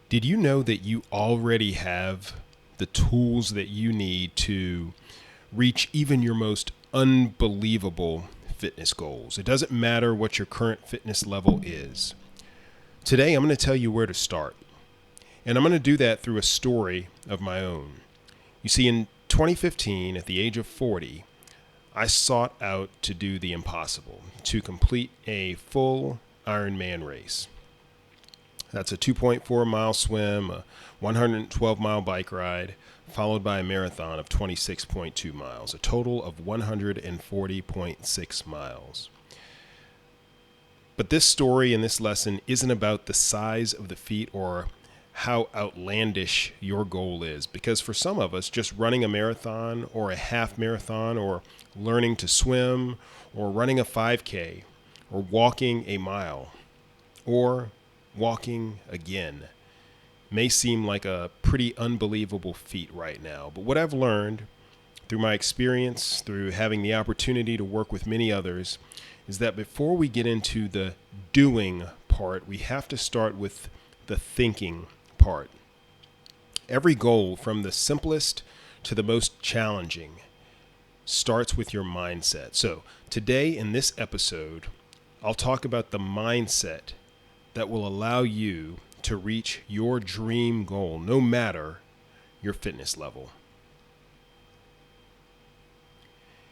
Did you know that you already have the tools that you need to reach even your most unbelievable fitness goals? It doesn't matter what your current fitness level is. Today, I'm going to tell you where to start. And I'm going to do that through a story of my own. You see, in 2015, at the age of 40, I sought out to do the impossible, to complete a full Ironman race. That's a 2.4 mile swim, a 112 mile bike ride, followed by a marathon of 26.2 miles, a total of 140.6 miles. But this story and this lesson isn't about the size of the feat or how outlandish your goal is, because for some of us, just running a marathon or a half marathon or learning to swim or running a 5K or walking a mile or walking again may seem like a pretty unbelievable feat right now. But what I've learned through my experience, through having the opportunity to work with many others, is that before we get into the doing part, we have to start with the thinking part. Every goal, from the simplest to the most challenging, starts with your mindset. So today in this episode, I'll talk about the mindset that will allow you to reach your dream goal, no matter your fitness level.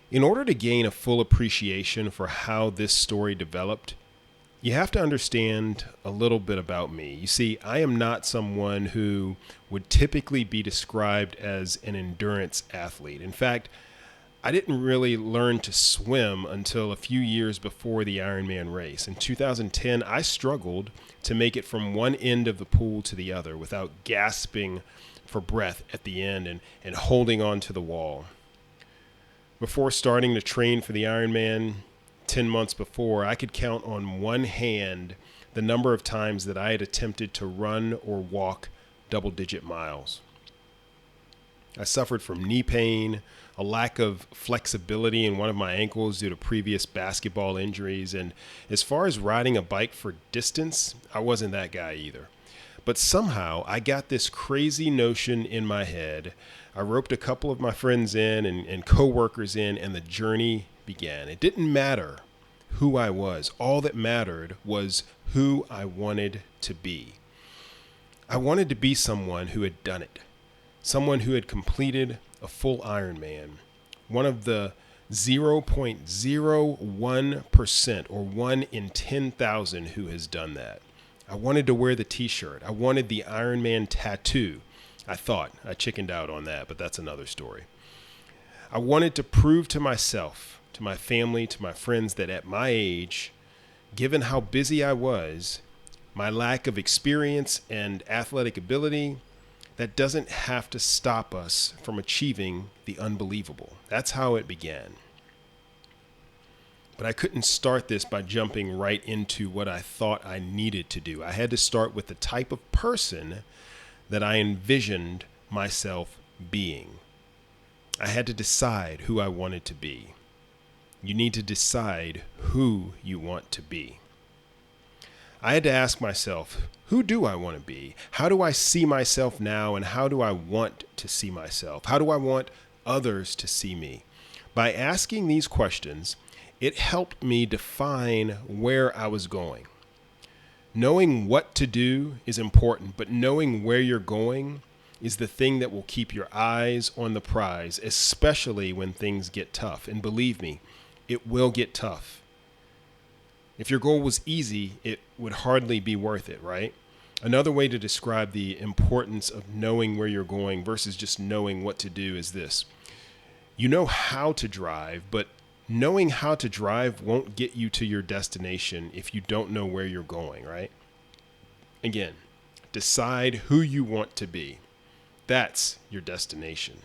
In order to gain a full appreciation for how this story developed, you have to understand a little bit about me. You see, I am not someone who would typically be described as an endurance athlete. In fact, I didn't really learn to swim until a few years before the Ironman race. In 2010, I struggled to make it from one end of the pool to the other without gasping for breath at the end and holding on to the wall. Before starting to train for the Ironman 10 months before, I could count on one hand the number of times that I had attempted to run or walk double-digit miles. I suffered from knee pain, a lack of flexibility in one of my ankles due to previous basketball injuries, and as far as riding a bike for distance, I wasn't that guy either. But somehow I got this crazy notion in my head. I roped a couple of my friends in and co-workers in, and the journey began. It didn't matter who I was. All that mattered was who I wanted to be. I wanted to be someone who had done it. Someone who had completed a full Ironman, one of the 0.01% or 1 in 10,000 who has done that. I wanted to wear the t-shirt. I wanted the Ironman tattoo. I chickened out on that, but that's another story. I wanted to prove to myself, to my family, to my friends that at my age, given how busy I was, my lack of experience and athletic ability, that doesn't have to stop us from achieving the unbelievable. That's how it began. But I couldn't start this by jumping right into what I thought I needed to do. I had to start with the type of person that I envisioned myself being. I had to decide who I wanted to be. You need to decide who you want to be. I had to ask myself, who do I want to be? How do I see myself now, and how do I want to see myself? How do I want others to see me? By asking these questions, it helped me define where I was going. Knowing what to do is important, but knowing where you're going is the thing that will keep your eyes on the prize, especially when things get tough. And believe me, it will get tough. If your goal was easy, it would hardly be worth it, right? Another way to describe the importance of knowing where you're going versus just knowing what to do is this. You know how to drive, but knowing how to drive won't get you to your destination if you don't know where you're going, right? Again, decide who you want to be. That's your destination.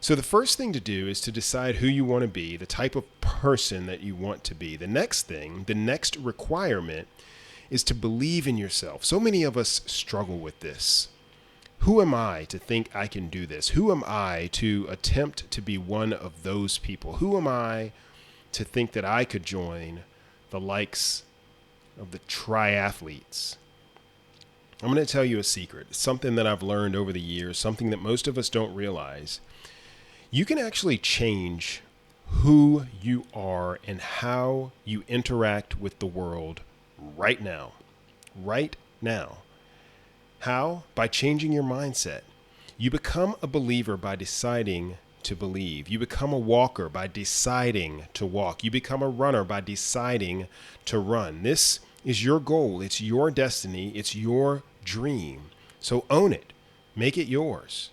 So the first thing to do is to decide who you want to be, the type of person that you want to be. The next requirement is to believe in yourself. So many of us struggle with this. Who am I to think I can do this? Who am I to attempt to be one of those people? Who am I to think that I could join the likes of the triathletes? I'm going to tell you a secret. It's something that I've learned over the years, something that most of us don't realize. You can actually change who you are and how you interact with the world right now. Right now. How? By changing your mindset. You become a believer by deciding to believe. You become a walker by deciding to walk. You become a runner by deciding to run. This is your goal. It's your destiny. It's your dream. So own it. Make it yours.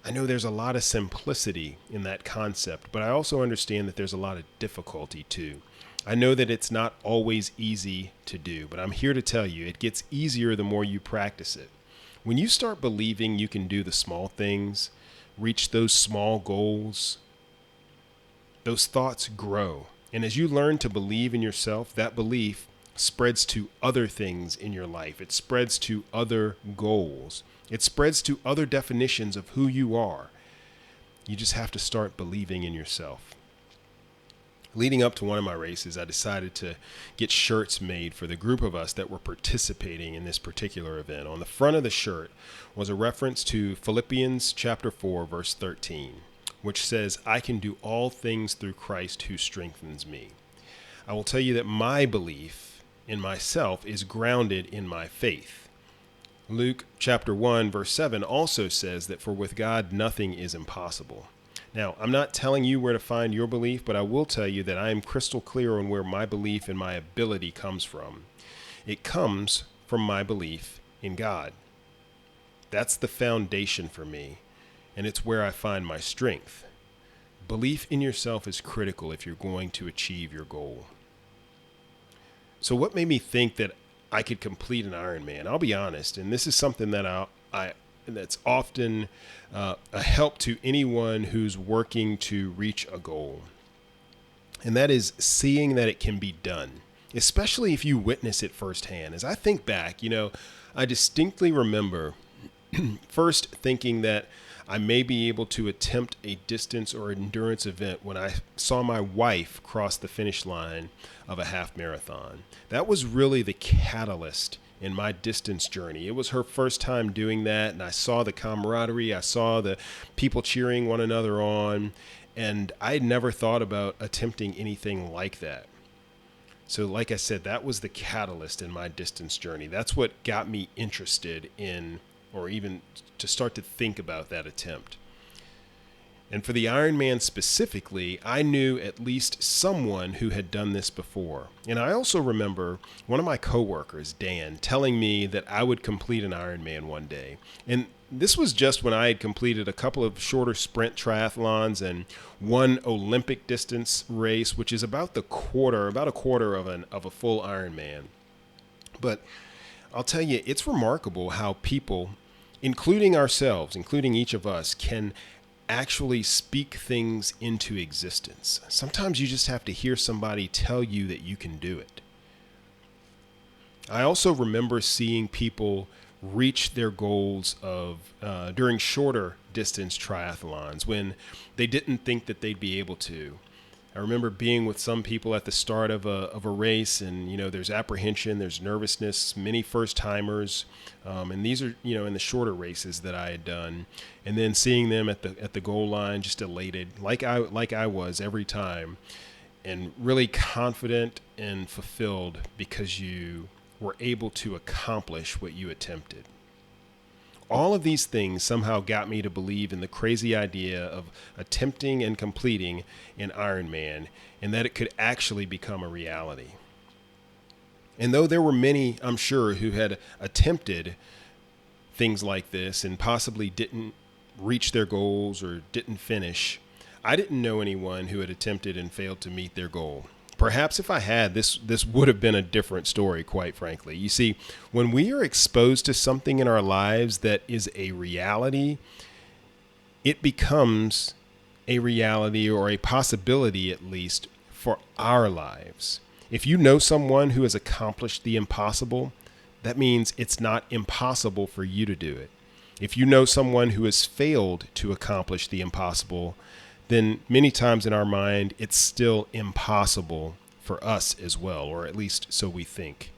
I know there's a lot of simplicity in that concept, but I also understand that there's a lot of difficulty too. I know that it's not always easy to do, but I'm here to tell you it gets easier the more you practice it. When you start believing you can do the small things, reach those small goals, those thoughts grow. And as you learn to believe in yourself, that belief spreads to other things in your life. It spreads to other goals. It spreads to other definitions of who you are. You just have to start believing in yourself. Leading up to one of my races, I decided to get shirts made for the group of us that were participating in this particular event. On the front of the shirt was a reference to Philippians chapter 4, verse 13, which says, "I can do all things through Christ who strengthens me." I will tell you that my belief in myself is grounded in my faith. Luke chapter 1, verse 7 also says that for with God nothing is impossible. Now, I'm not telling you where to find your belief, but I will tell you that I am crystal clear on where my belief and my ability comes from. It comes from my belief in God. That's the foundation for me, and it's where I find my strength. Belief in yourself is critical if you're going to achieve your goal. So what made me think that I could complete an Ironman? I'll be honest, and this is something that that's often a help to anyone who's working to reach a goal. And that is seeing that it can be done, especially if you witness it firsthand. As I think back, I distinctly remember first thinking that I may be able to attempt a distance or endurance event when I saw my wife cross the finish line of a half marathon. That was really the catalyst in my distance journey. It was her first time doing that, and I saw the camaraderie. I saw the people cheering one another on, and I had never thought about attempting anything like that. So like I said, that was the catalyst in my distance journey. That's what got me interested in, or even to start to think about that attempt. And for the Ironman specifically, I knew at least someone who had done this before. And I also remember one of my coworkers, Dan, telling me that I would complete an Ironman one day. And this was just when I had completed a couple of shorter sprint triathlons and one Olympic distance race, which is about a quarter of a full Ironman. But I'll tell you, it's remarkable how people, including ourselves, including each of us, can actually speak things into existence. Sometimes you just have to hear somebody tell you that you can do it. I also remember seeing people reach their goals of during shorter distance triathlons when they didn't think that they'd be able to. I remember being with some people at the start of a race, and there's apprehension, there's nervousness, many first timers, and these are in the shorter races that I had done, and then seeing them at the goal line, just elated, like I was every time, and really confident and fulfilled because you were able to accomplish what you attempted. All of these things somehow got me to believe in the crazy idea of attempting and completing an Ironman, and that it could actually become a reality. And though there were many, I'm sure, who had attempted things like this and possibly didn't reach their goals or didn't finish, I didn't know anyone who had attempted and failed to meet their goal. Perhaps if I had, this would have been a different story, quite frankly. You see, when we are exposed to something in our lives that is a reality, it becomes a reality, or a possibility at least, for our lives. If you know someone who has accomplished the impossible, that means it's not impossible for you to do it. If you know someone who has failed to accomplish the impossible, then many times in our mind, it's still impossible for us as well, or at least so we think.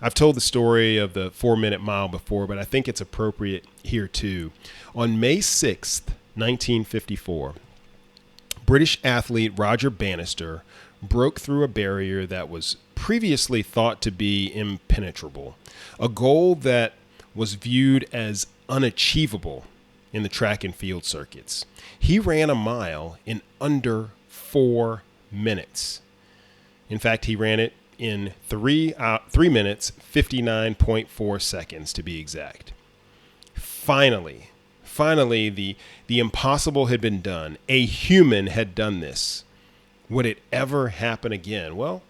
I've told the story of the 4-minute mile before, but I think it's appropriate here too. On May 6th, 1954, British athlete Roger Bannister broke through a barrier that was previously thought to be impenetrable, a goal that was viewed as unachievable in the track and field circuits. He ran a mile in under 4 minutes. In fact, he ran it in 3 minutes, 59.4 seconds to be exact. Finally, the impossible had been done. A human had done this. Would it ever happen again? Well,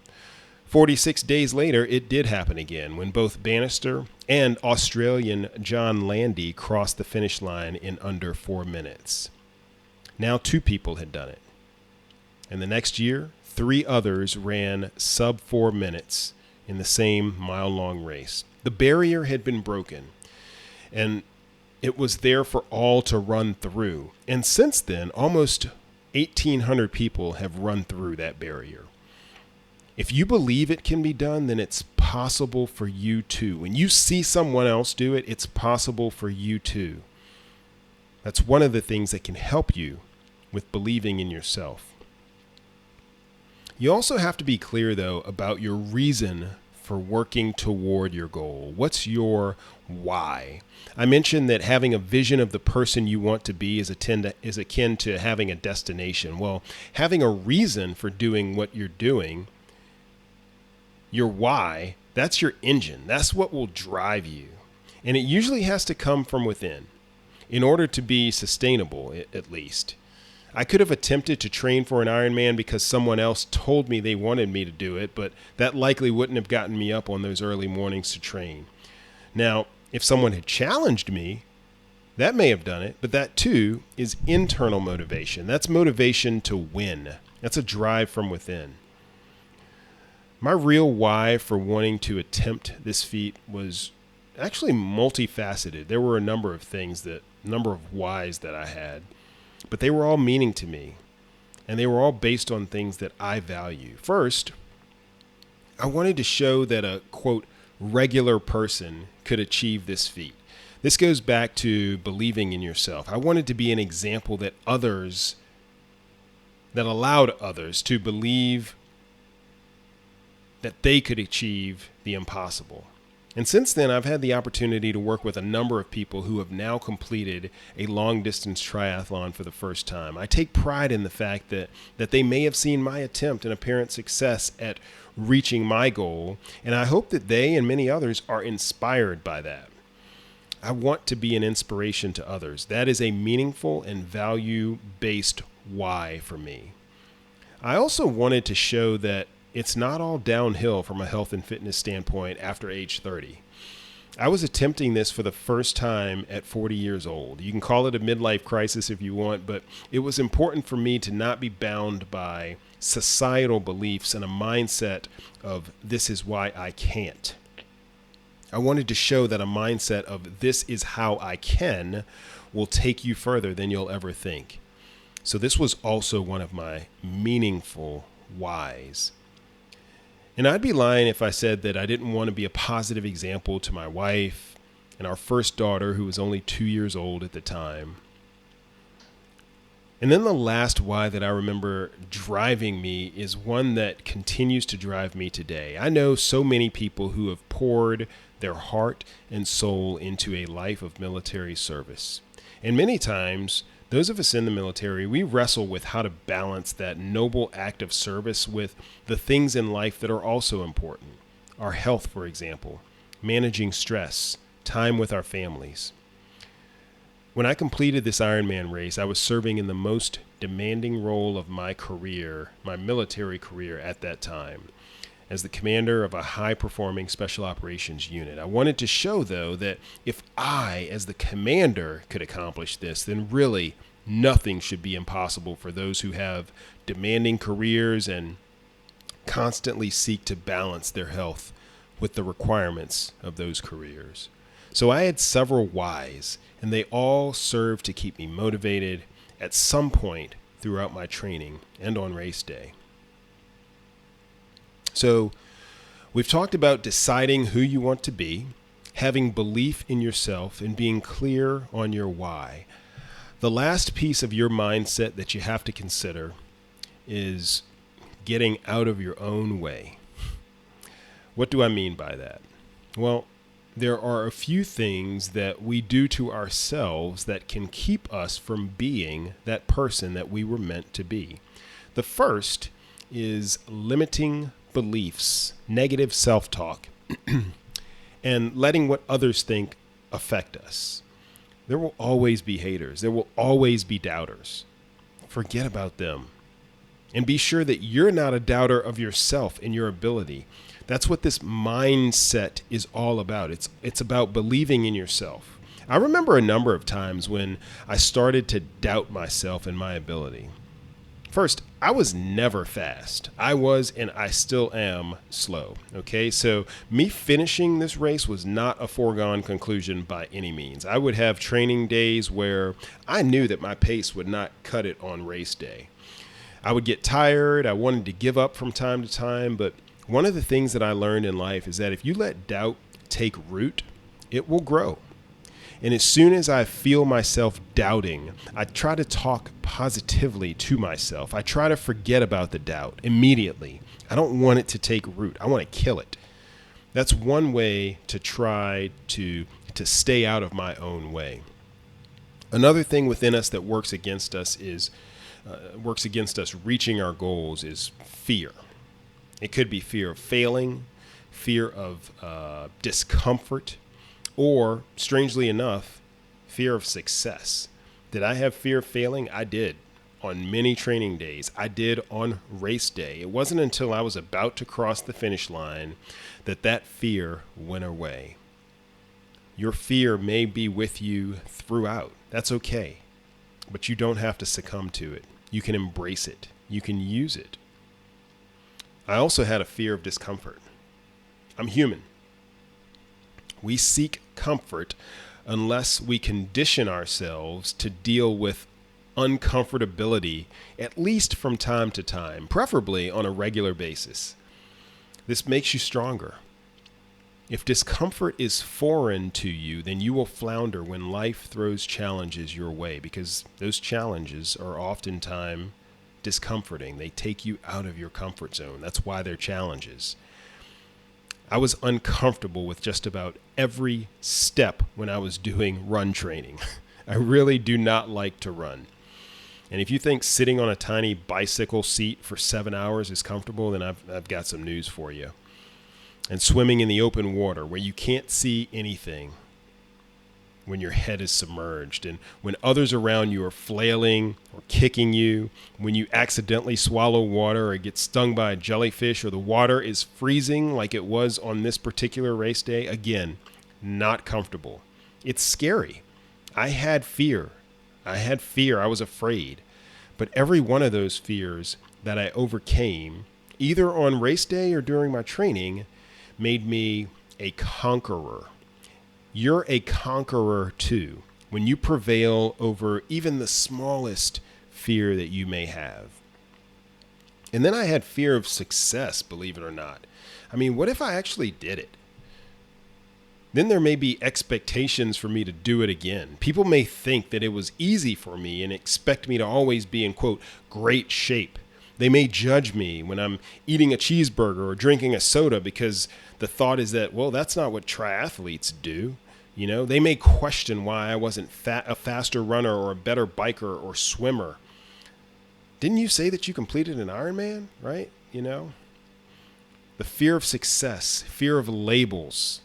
46 days later, it did happen again when both Bannister and Australian John Landy crossed the finish line in under 4 minutes. Now 2 people had done it. And the next year, 3 others ran sub 4 minutes in the same mile-long race. The barrier had been broken, and it was there for all to run through. And since then, almost 1,800 people have run through that barrier. If you believe it can be done, then it's possible for you too. When you see someone else do it, it's possible for you too. That's one of the things that can help you with believing in yourself. You also have to be clear, though, about your reason for working toward your goal. What's your why? I mentioned that having a vision of the person you want to be is akin to having a destination. Well, having a reason for doing what you're doing, your why, that's your engine. That's what will drive you. And it usually has to come from within in order to be sustainable, at least. I could have attempted to train for an Ironman because someone else told me they wanted me to do it, but that likely wouldn't have gotten me up on those early mornings to train. Now, if someone had challenged me, that may have done it, but that too is internal motivation. That's motivation to win. That's a drive from within. My real why for wanting to attempt this feat was actually multifaceted. There were a number of whys that I had, but they were all meaning to me, and they were all based on things that I value. First, I wanted to show that a, quote, regular person could achieve this feat. This goes back to believing in yourself. I wanted to be an example that allowed others to believe that they could achieve the impossible. And since then, I've had the opportunity to work with a number of people who have now completed a long-distance triathlon for the first time. I take pride in the fact that they may have seen my attempt and apparent success at reaching my goal, and I hope that they and many others are inspired by that. I want to be an inspiration to others. That is a meaningful and value-based why for me. I also wanted to show that it's not all downhill from a health and fitness standpoint after age 30. I was attempting this for the first time at 40 years old. You can call it a midlife crisis if you want, but it was important for me to not be bound by societal beliefs and a mindset of this is why I can't. I wanted to show that a mindset of this is how I can will take you further than you'll ever think. So this was also one of my meaningful whys. And I'd be lying if I said that I didn't want to be a positive example to my wife and our first daughter, who was only 2 years old at the time. And then the last why that I remember driving me is one that continues to drive me today. I know so many people who have poured their heart and soul into a life of military service. And many times, those of us in the military, we wrestle with how to balance that noble act of service with the things in life that are also important. Our health, for example, managing stress, time with our families. When I completed this Ironman race, I was serving in the most demanding role of my career, my military career at that time, as the commander of a high-performing special operations unit. I wanted to show, though, that if I, as the commander, could accomplish this, then really nothing should be impossible for those who have demanding careers and constantly seek to balance their health with the requirements of those careers. So I had several whys, and they all served to keep me motivated at some point throughout my training and on race day. So We've talked about deciding who you want to be, having belief in yourself, and being clear on your why. The last piece of your mindset that you have to consider is getting out of your own way. What do I mean by that? Well, there are a few things that we do to ourselves that can keep us from being that person that we were meant to be. The first is limiting beliefs, negative self-talk, and letting what others think affect us. There will always be haters. There will always be doubters. Forget about them. And be sure that you're not a doubter of yourself and your ability. That's what this mindset is all about. It's about believing in yourself. I remember a number of times when I started to doubt myself and my ability. First, I was never fast. I was, and I still am, slow. Okay, so me finishing this race was not a foregone conclusion by any means. I would have training days where I knew that my pace would not cut it on race day. I would get tired. I wanted to give up from time to time, but one of the things that I learned in life is that if you let doubt take root, it will grow. And as soon as I feel myself doubting, I try to talk positively to myself. I try to forget about the doubt immediately. I don't want it to take root. I want to kill it. That's one way to try to stay out of my own way. Another thing within us that works against us reaching our goals is fear. It could be fear of failing, fear of discomfort, or, strangely enough, fear of success. Did I have fear of failing? I did on many training days. I did on race day. It wasn't until I was about to cross the finish line that fear went away. Your fear may be with you throughout. That's okay. But you don't have to succumb to it. You can embrace it. You can use it. I also had a fear of discomfort. I'm human. We seek comfort unless we condition ourselves to deal with uncomfortability, at least from time to time, preferably on a regular basis. This makes you stronger. If discomfort is foreign to you, then you will flounder when life throws challenges your way, because those challenges are oftentimes discomforting. They take you out of your comfort zone. That's why they're challenges. I was uncomfortable with just about every step when I was doing run training. I really do not like to run. And if you think sitting on a tiny bicycle seat for 7 hours is comfortable, then I've got some news for you. And swimming in the open water where you can't see anything when your head is submerged, and when others around you are flailing or kicking you, when you accidentally swallow water or get stung by a jellyfish, or the water is freezing like it was on this particular race day, again, not comfortable. It's scary. I had fear. I was afraid. But every one of those fears that I overcame, either on race day or during my training, made me a conqueror. You're a conqueror too when you prevail over even the smallest fear that you may have. And then I had fear of success, believe it or not. I mean, what if I actually did it? Then there may be expectations for me to do it again. People may think that it was easy for me and expect me to always be in, quote, great shape. They may judge me when I'm eating a cheeseburger or drinking a soda because the thought is that, well, that's not what triathletes do. You know, they may question why I wasn't a faster runner or a better biker or swimmer. Didn't you say that you completed an Ironman, right? You know, the fear of success, fear of labels.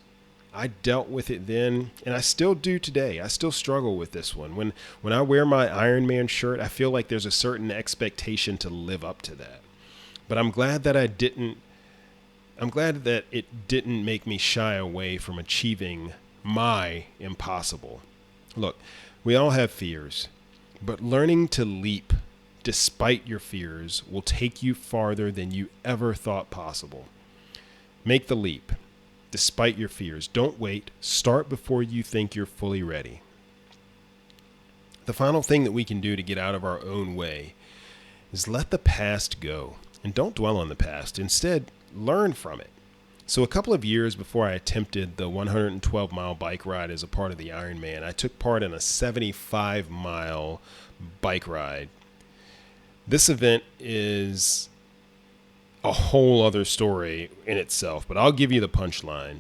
I dealt with it then, and I still do today. I still struggle with this one. When I wear my Ironman shirt, I feel like there's a certain expectation to live up to that. But I'm glad that it didn't make me shy away from achieving my impossible. Look, we all have fears, but learning to leap despite your fears will take you farther than you ever thought possible. Make the leap. Despite your fears. Don't wait. Start before you think you're fully ready. The final thing that we can do to get out of our own way is let the past go. And don't dwell on the past. Instead, learn from it. So a couple of years before I attempted the 112-mile bike ride as a part of the Ironman, I took part in a 75-mile bike ride. This event is a whole other story in itself, but I'll give you the punchline.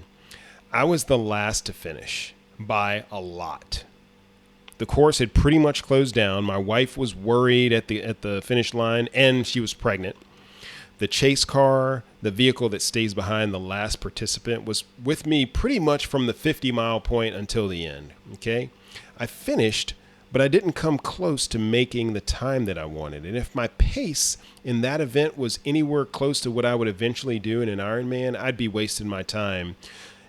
I was the last to finish by a lot. The course had pretty much closed down. My wife was worried at the finish line, and she was pregnant. The chase car, the vehicle that stays behind the last participant, was with me pretty much from the 50-mile point until the end. Okay, I finished, but I didn't come close to making the time that I wanted. And if my pace in that event was anywhere close to what I would eventually do in an Ironman, I'd be wasting my time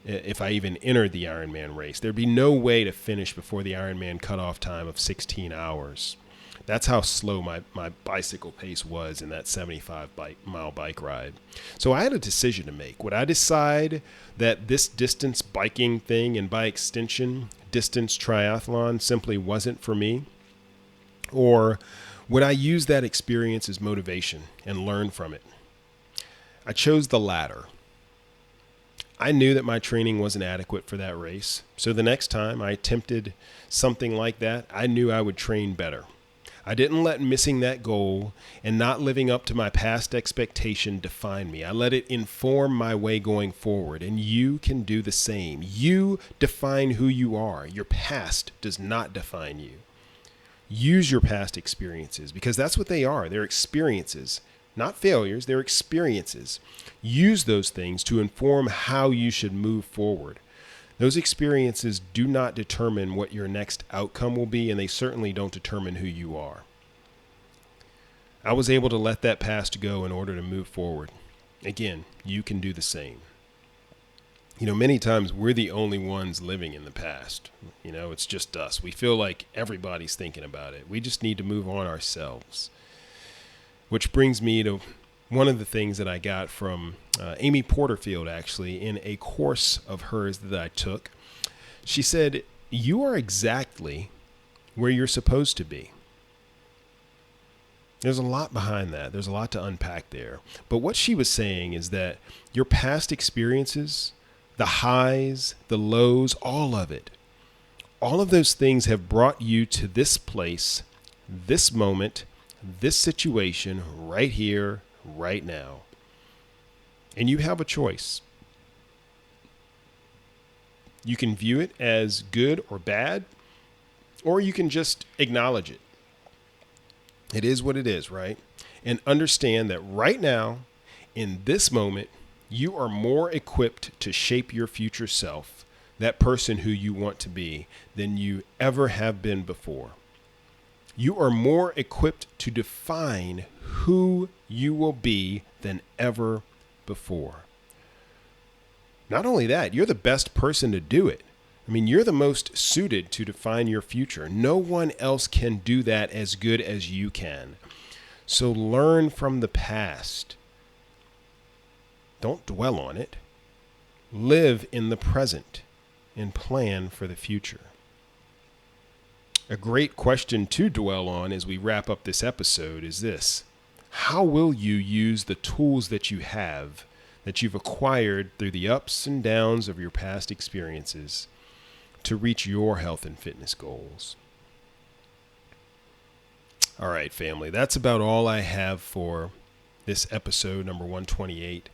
if I even entered the Ironman race. There'd be no way to finish before the Ironman cutoff time of 16 hours. That's how slow my bicycle pace was in that 75-mile bike ride. So I had a decision to make. Would I decide that this distance biking thing, and by extension, distance triathlon, simply wasn't for me? Or would I use that experience as motivation and learn from it? I chose the latter. I knew that my training wasn't adequate for that race. So the next time I attempted something like that, I knew I would train better. I didn't let missing that goal and not living up to my past expectation define me. I let it inform my way going forward, and you can do the same. You define who you are. Your past does not define you. Use your past experiences, because that's what they are. They're experiences, not failures. They're experiences. Use those things to inform how you should move forward. Those experiences do not determine what your next outcome will be, and they certainly don't determine who you are. I was able to let that past go in order to move forward. Again, you can do the same. Many times we're the only ones living in the past. It's just us. We feel like everybody's thinking about it. We just need to move on ourselves. Which brings me to one of the things that I got from Amy Porterfield, actually, in a course of hers that I took. She said, "You are exactly where you're supposed to be." There's a lot behind that. There's a lot to unpack there. But what she was saying is that your past experiences, the highs, the lows, all of it, all of those things have brought you to this place, this moment, this situation right here, right now. And you have a choice. You can view it as good or bad, or you can just acknowledge it. It is what it is, right? And understand that right now, in this moment, you are more equipped to shape your future self, that person who you want to be, than you ever have been before. You are more equipped to define who you will be than ever before. Not only that, you're the best person to do it. You're the most suited to define your future. No one else can do that as good as you can. So learn from the past. Don't dwell on it. Live in the present and plan for the future. A great question to dwell on as we wrap up this episode is this: how will you use the tools that you have, that you've acquired through the ups and downs of your past experiences, to reach your health and fitness goals? All right, family, that's about all I have for this episode number 128.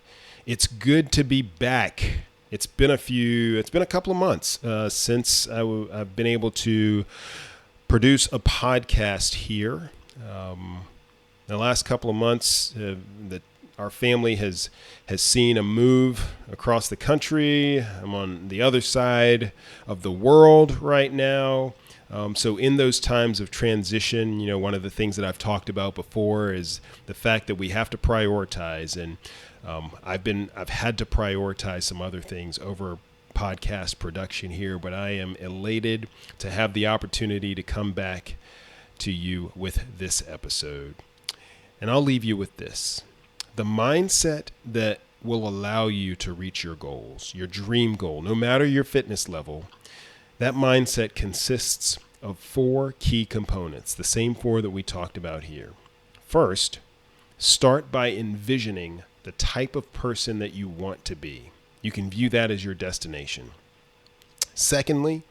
It's good to be back. It's been a couple of months since I've been able to produce a podcast here. The last couple of months, our family has seen a move across the country. I'm on the other side of the world right now. So in those times of transition, one of the things that I've talked about before is the fact that we have to prioritize. And I've had to prioritize some other things over podcast production here, but I am elated to have the opportunity to come back to you with this episode. And I'll leave you with this: the mindset that will allow you to reach your goals, your dream goal, no matter your fitness level. That mindset consists of 4 key components, the same 4 that we talked about here. First, start by envisioning the type of person that you want to be. You can view that as your destination. Secondly,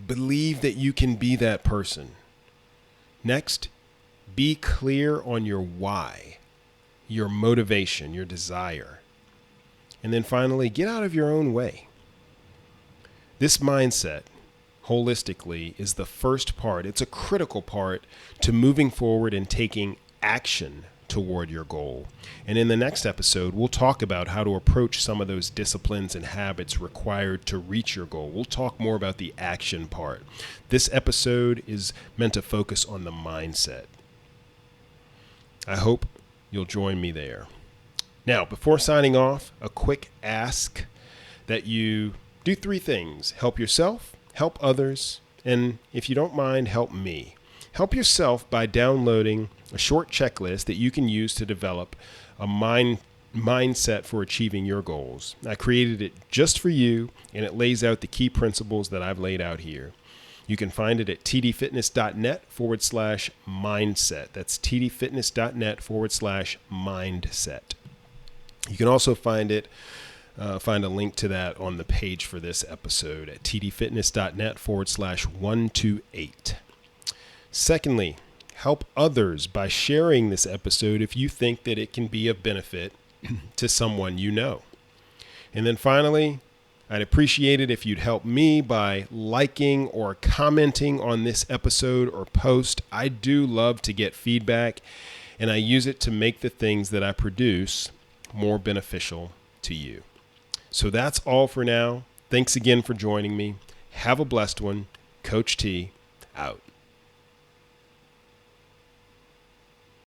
believe that you can be that person. Next, be clear on your why, your motivation, your desire. And then finally, get out of your own way. This mindset, holistically, is the first part. It's a critical part to moving forward and taking action toward your goal. And in the next episode, we'll talk about how to approach some of those disciplines and habits required to reach your goal. We'll talk more about the action part. This episode is meant to focus on the mindset. I hope you'll join me there. Now, before signing off, a quick ask that you do 3 things. Help yourself, help others, and if you don't mind, help me. Help yourself by downloading a short checklist that you can use to develop a mindset for achieving your goals. I created it just for you, and it lays out the key principles that I've laid out here. You can find it at tdfitness.net/mindset. That's tdfitness.net/mindset. You can also find a link to that on the page for this episode at tdfitness.net/128. Secondly, help others by sharing this episode if you think that it can be of benefit to someone you know. And then finally, I'd appreciate it if you'd help me by liking or commenting on this episode or post. I do love to get feedback, and I use it to make the things that I produce more beneficial to you. So that's all for now. Thanks again for joining me. Have a blessed one. Coach T, out.